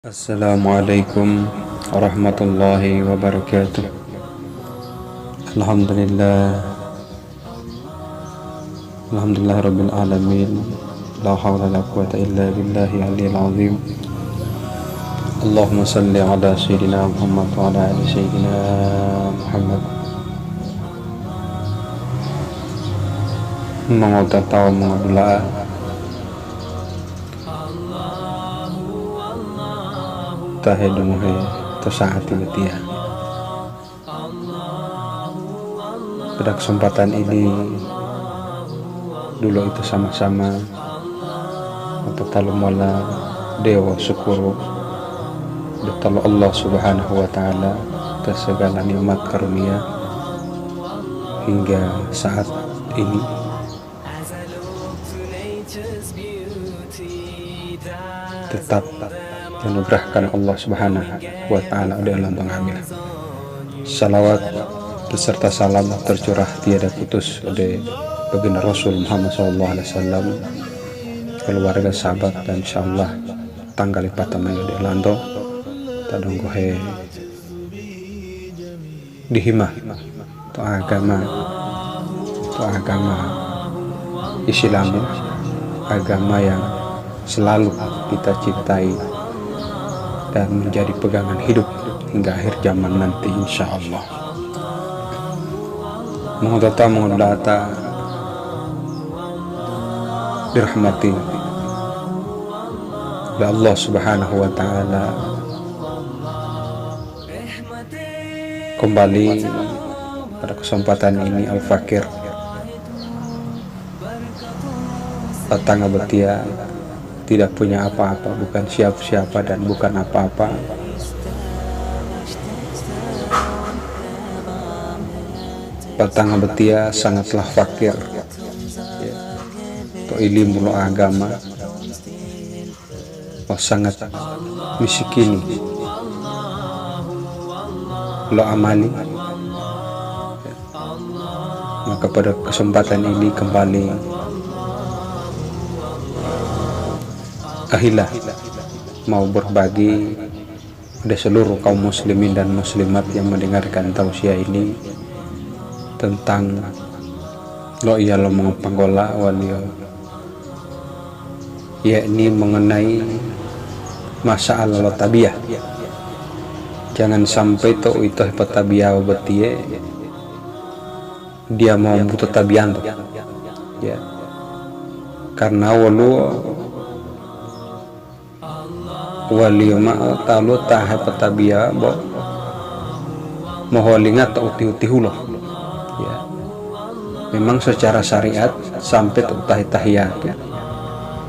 Assalamualaikum warahmatullahi wabarakatuh. Alhamdulillah rabbil alamin. La hawla la quwwata illa billahi aliyil azim. Allahumma salli ala sayyidina Muhammad wa ala ali sayyidina Muhammad. Mengutatawa mengadula tahedumuhe tersaati betia. Pada kesempatan ini dulu itu sama-sama untuk talumala dewa syukur betul Allah subhanahu wa ta'ala atas segala nikmat karunia hingga saat ini. Tetap dianugerahkan Allah subhanahu wa ta'ala dalam pengambilan salawat beserta salam tercurah tiada putus oleh baginda Rasul Muhammad SAW, keluarga, sahabat, dan insyaallah tanggal patama di lanto tadonggohe dihimah to agama Islam, agama yang selalu kita cintai dan menjadi pegangan hidup hingga akhir zaman nanti insyaallah. Menghadata dirahmati oleh Allah subhanahu wa ta'ala. Kembali pada kesempatan ini Al-Fakir datang betia, tidak punya apa-apa, bukan siapa-siapa dan bukan apa-apa. Batang betia sangatlah fakir, to ilmu lo agama, sangat miskin lo amali. Maka pada kesempatan ini kembali ahilah mau berbagi pada seluruh kaum muslimin dan muslimat yang mendengarkan tausiah ini tentang lo mengpanggola walio, yakni mengenai masalah lo tabiah. Jangan sampai to itu tabiah betie dia mau butuh tabian ya, karena wali ma talu tahap tabiya bo moholingat atau uti-utihuloh ya. Memang secara syariat sampai tahiyat ya.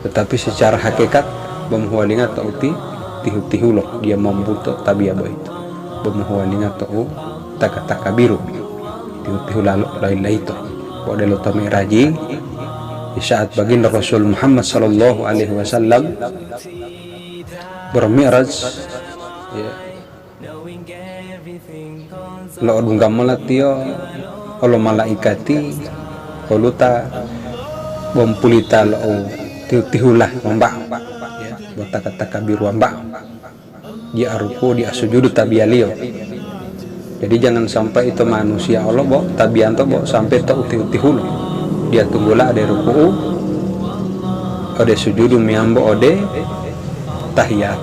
Tetapi secara hakikat moholingat atau uti-utihuloh dia membutuh tabiya bo itu moholingat atau taka biru tihu-tihu lain itu bo delo tamiraji di saat baginda Rasul Muhammad sallallahu alaihi wasallam bermi'raj ya, lo dungam malatio olo malaikati oluta bompulita lo tihulah mbak ya, botak biru mbak dia aruku dia sujudu tabialio. Jadi jangan sampai itu manusia Allah bo tabianto bo sampai to tihulo dia tunggulah ada ruku ode sujudu miambo ode tahiyat.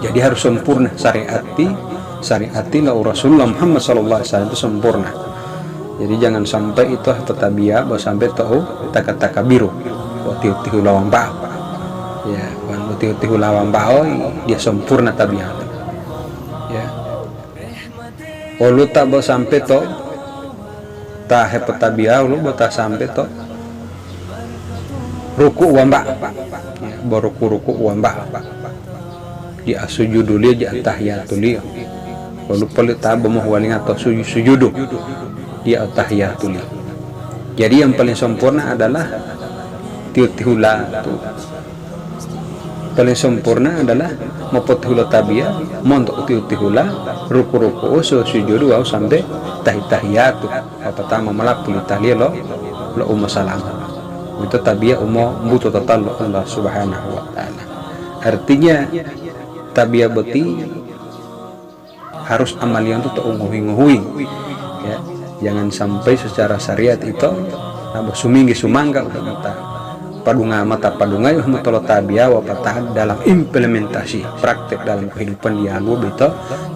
Jadi harus sempurna syariati la Rasulullah Muhammad sallallahu alaihi wasallam itu sempurna. Jadi jangan sampai itu tabiya bahwa sampai tahu taka biru bahwa tihu lawan bao ya, bahwa tihu lawan bao dia sempurna tabiya ya. Olu tak bahwa sampai to tahap tabiya ulu bahwa sampai to ruku wamba ya, baru ruku wamba dia sujudu dia tahiyatul dia lalu pelita bemohwaling atau sujudu dia tahiyatul. Jadi yang paling sempurna adalah tihula paling sempurna adalah mapotihula tabiyah montok tihula ruku sujudu au sampai tahiyatu apa pertama malak pelita dia lo salam itu tabiah umum butuh total Allah subhanahu wa ta'ala. Artinya tabia beti harus amalian tuh nguhui ya. Jangan sampai secara syariat itu suminggi sumangga udah mata padunga ya mutolo tabia wa patah dalam implementasi praktek dalam kehidupan dia itu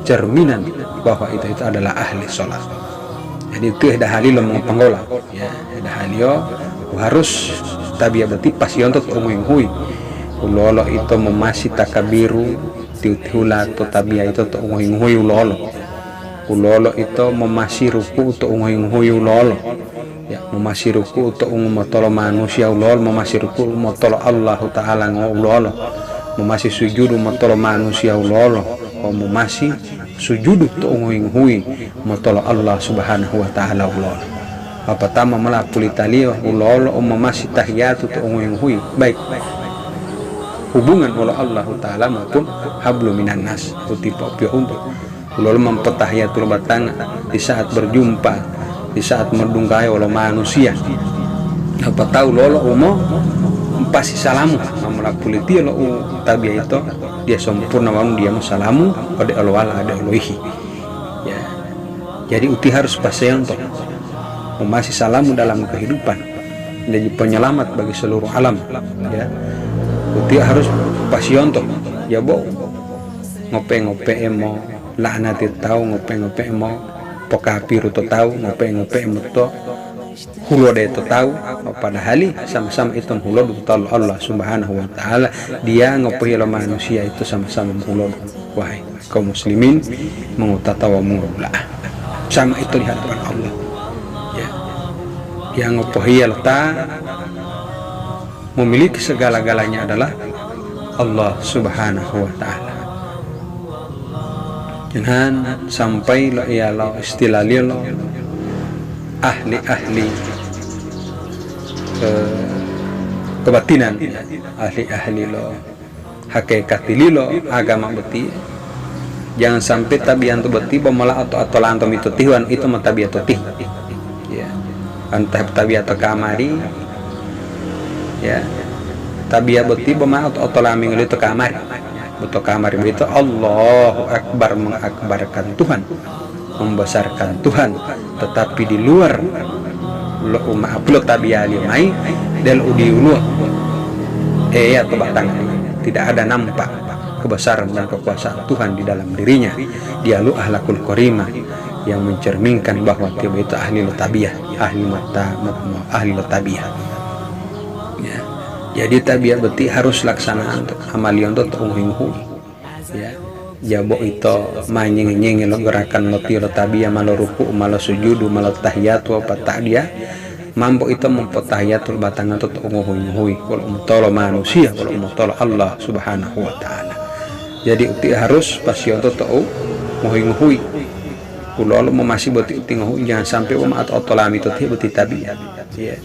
cerminan bahwa itu adalah ahli sholat. Jadi itu ada halilo mengpanggola ya, ada halio harus tabia beti pasti untuk nguhui ulolo itu memasi takabiru tiutihula atau tabia itu untuk nguhui ulolo itu memasi ruku untuk nguhui ulolo ya, memasi ruku untuk motolo manusia ulol, memasi ruku motolo Allah Ta'ala ulol, memasi sujud motolo manusia ulol, memasi sujud untuk nguhui motolo Allah Subhanahu Wa Ta'ala ulol. Apa tama melakuli talio ulol, memasi tahiyat untuk nguhui baik hubungan oleh Allah Ta'ala maupun hablu minan nas utipa pio untuk ulol mempetahiyatul batang di saat berjumpa, di saat mendungkai oleh manusia. Apa tahu lolo pasti salamu mamulakuli dia lo tabia itu dia sempurna wangun dia salamu pada Allah ada Elohi ya. Jadi uti harus pasien untuk masih salamu dalam kehidupan menjadi penyelamat bagi seluruh alam ya. Uti harus pasien untuk ya ngope emo laknati tahu ngope emo pokapir itu tahu ngope itu hulo de itu tahu pada hali sama-sama itu hulo betul Allah Subhanahu Wa Ta'ala dia ngope lo manusia itu sama-sama hulo wahai kaum muslimin mengutatawa mula sama itu di hadapan Allah ya. Yang ngope ta memiliki segala-galanya adalah Allah Subhanahu Wa Ta'ala. Jangan sampai lo ya lo istilah lo ahli kebatinan ahli lo hakikat lo agama beti. Jangan sampai tabian tu beti pemala atau lantom itu tihuan itu matabiat tu ya antah tabiat atau kamari ya tabiat beti pemala atau laming itu kamari betul kamar itu Allahu Akbar mengakbarkan Tuhan membesarkan Tuhan tetapi di luar lo maaflo tabiali mai del udiulu atau batang tidak ada nampak kebesaran dan kekuasaan Tuhan di dalam dirinya. Dia lu ahlakul karimah yang mencerminkan bahwa dia itu ahli tabiah ahli tabiah ya. Jadi tabiat beti harus laksanaan untuk amalian untuk nginghui ya. Jabo itu manyeng-nyeng lo gerakan lo tiro tabiat malo ruku malo sujudu malo tahiyatu apa tak dia mampu itu mempetahiyatul batangan untuk nginghui kalau mutolo manusia kalau mutolo Allah Subhanahu Wa Ta'ala. Jadi uti harus pasti untuk tahu nginghui kalau lo masih beti uti nginghui jangan sampai atau otolami itu beti tabiat ya.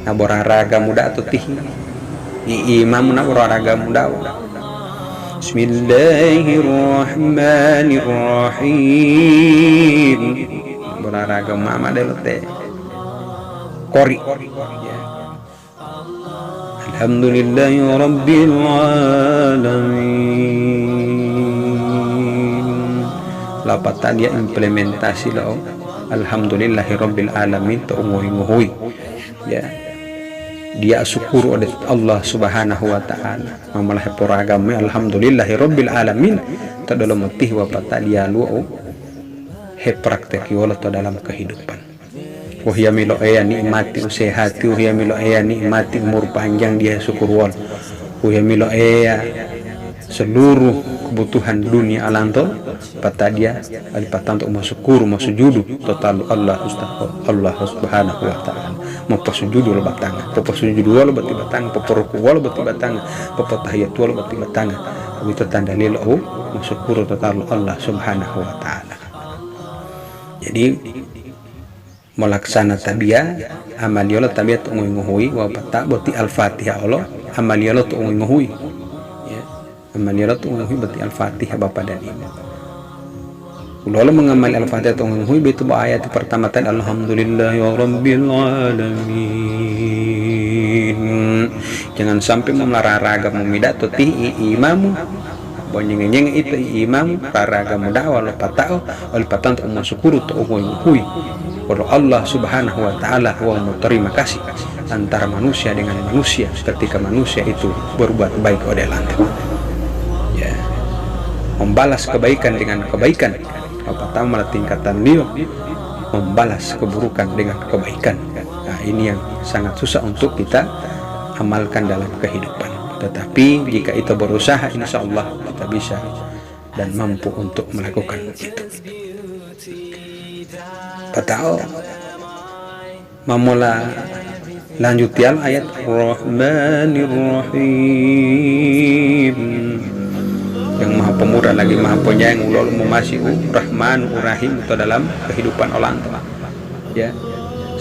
Nah boraraga muda atau tih imam na boraraga muda. Bismillahirrahmanirrahim. Boraraga mama delote kori ya. Alhamdulillahi rabbil alamin. Lapatan dia implementasi lo alhamdulillahi rabbil alamin to nguhui ya. Dia syukur oleh Allah Subhanahu Wa Ta'ala mamalah poragame alhamdulillahi rabbil alamin ta dalam mati wa pata dia lu he praktek yola to dalam kehidupan wahya milo aya nikmati sehati wahya milo aya nikmati umur panjang dia syukur wal wahya milo aya seluruh kebutuhan dunia alanto pata dia alipatan untuk masyukur masujudu total Allah Subhanahu Wa Ta'ala mapasujudu lo batang papasujudu lo bati batang paporuku lo bati batang papatahiyat lo bati batang itu tanda lilo masyukur total Allah Subhanahu Wa Ta'ala. Jadi melaksana tabiat amaliola tabiat nguhui wa pata bati al-Fatihah Allah amaliola tu nguhui ya amaliola tu nguhui bati al-Fatihah Bapak dan Ibu. Kalau mengamal al-Fatihah tu nguhui itu ayat pertama tadi alhamdulillahi rabbil alamin. Jangan sampai melarang ragam memidat tu ti imamu bonyeng itu imam para agama dakwah lo patao oleh patang untuk syukuru tu hui kalau Allah Subhanahu wa taala wa terima kasih antara manusia dengan manusia ketika manusia itu berbuat baik oleh lantai ya, membalas kebaikan dengan kebaikan. Pertama tingkatan dia membalas keburukan dengan kebaikan. Nah, ini yang sangat susah untuk kita amalkan dalam kehidupan. Tetapi jika itu berusaha, insya Allah kita bisa dan mampu untuk melakukan itu. Patao mamula lanjut ayat Rahmanir Rahim, yang maha pemurah lagi maha penyayang, ulul memasi Rahman Rahim itu dalam kehidupan orang tua ya.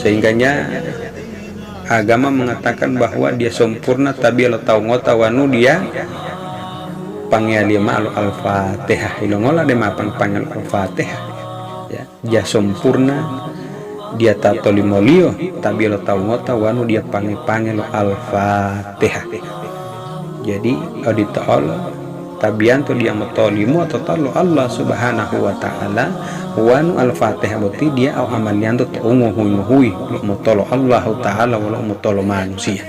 Sehingganya agama mengatakan bahwa dia sempurna tapi lo tahu ngota wanu dia panggil dia malu al-fatihah ilongola dia mapang panggil al-fatihah ya, dia sempurna dia tato limolio tapi lo tahu ngota wanu dia panggil al-fatihah. Jadi audita Allah tabian tu dia mutolimu atau talo Allah Subhanahu wa taala wanu al-fatihah berarti dia au amalian tu hui lo mutolo Allah taala wala mutolo manusia.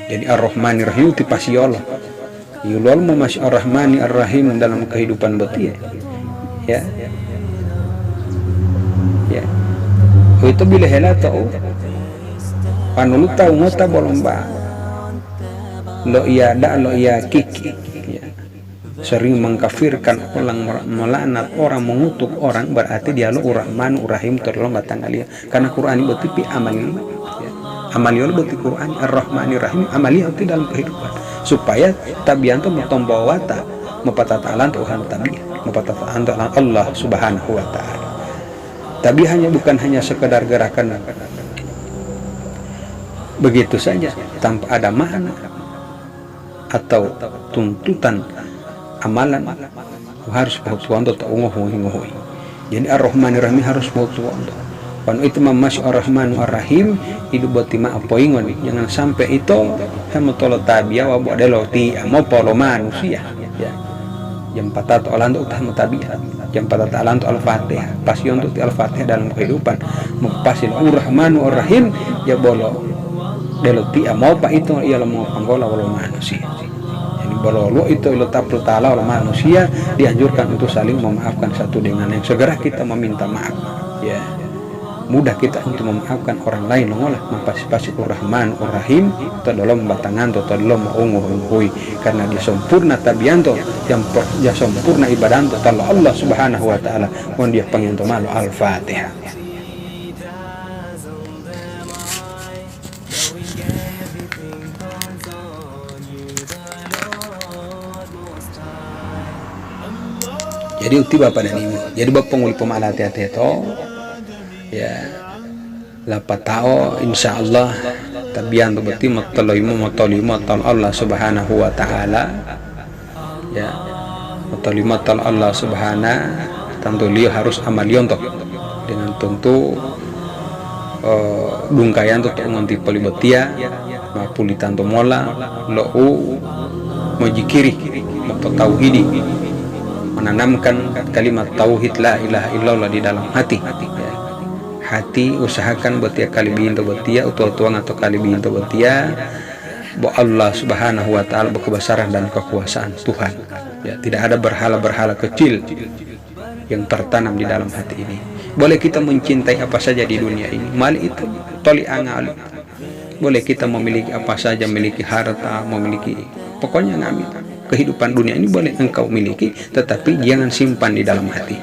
Jadi ar-rahmanir rahim ti pasi Allah yulol masih ar-rahmani ar-rahim dalam kehidupan berarti ya ya itu bila hela tau anu lu tahu ngota bolomba lo iya da lo iya kiki ya. Sering mengkafirkan orang, melaknat orang, mengutuk orang, berarti dia lo Rahman Rahim terlalu batang alia karena Quran berarti pi amali ya. Amali berarti Quran Ar-Rahman Rahim amali itu dalam kehidupan supaya tabian tu membawa wata mempatatalan Tuhan tabian mempatatalan Allah Subhanahu wa taala. Tapi bukan hanya sekedar gerakan begitu saja tanpa ada makna atau tuntutan amalan harus butuh untuk ngohoi. Jadi Ar-Rahmanir Rahim harus butuh untuk. Pan itu masih Ar-Rahman Ar-Rahim hidup buat tima apa ingon jangan sampai itu sama tolo tabia wa buat deloti mau polo manusia ya. Yang patah alan untuk utama tabia yang patah alan untuk Al-Fatihah pasti untuk Al-Fatihah dalam kehidupan mempasil Ar-Rahman Ar-Rahim ya bolo deloti mau apa itu ia mau panggola walau manusia. Kalau itu letak ta'ala oleh manusia dianjurkan untuk saling memaafkan satu dengan yang segera kita meminta maaf ya mudah kita untuk memaafkan orang lain ngolah mempasi-pasi Ar-Rahman Ar-Rahim itu dalam batangan atau dalam ungui karena dia sempurna tabianto yang dia sempurna ibadah to Allah Subhanahu wa taala pun dia pengen to malu Al-Fatihah. Jadi uti bapak dan ibu jadi bapak nguli pemalati itu ya lapat tao insyaallah tabian tu berarti matolimu tal Allah Subhanahu wa taala ya matolimu tal Allah Subhanahu tentu dia harus amalion toh dengan tentu dungkayan tu nganti polibetia mapulitan tu mola lou majikiri tauhidi menanamkan kalimat tauhid la ilaha illallah di dalam hati ya. Hati usahakan betia kali bintu betia utuang atau kali bintu betia bahwa Allah Subhanahu wa taala berkebesaran dan kekuasaan Tuhan ya, tidak ada berhala-berhala kecil yang tertanam di dalam hati ini. Boleh kita mencintai apa saja di dunia ini mal itu toli angal boleh kita memiliki apa saja, memiliki harta, memiliki pokoknya ngambil kehidupan dunia ini boleh engkau miliki, tetapi jangan simpan di dalam hati.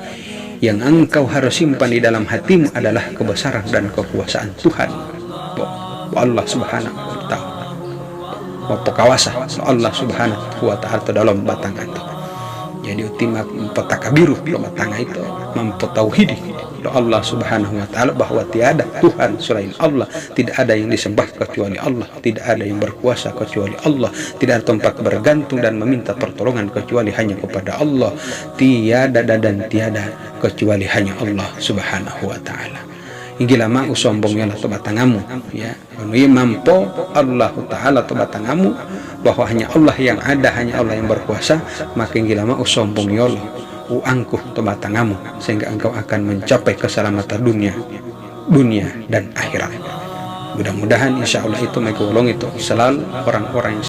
Yang engkau harus simpan di dalam hatimu adalah kebesaran dan kekuasaan Tuhan Allah Subhanahu wa taala. Pokawasa Allah Subhanahu wa taala dalam batangan itu. Jadi ultimat petakabiru dalam batangan itu mempetauhidi Allah Subhanahu wa taala bahwa tiada Tuhan selain Allah, tidak ada yang disembah kecuali Allah, tidak ada yang berkuasa kecuali Allah, tidak ada tempat bergantung dan meminta pertolongan kecuali hanya kepada Allah, tiada dan tiada kecuali hanya Allah Subhanahu wa taala. Inggilama usombong yalah to batangamu ya. Anu mampo Allah taala to batangamu bahwa hanya Allah yang ada, hanya Allah yang berkuasa, maka inggilama usombong yolo uangkuh to batangamu sehingga engkau akan mencapai keselamatan dunia dan akhirat. Mudah-mudahan insya Allah itu megawolong itu selalu orang-orang yang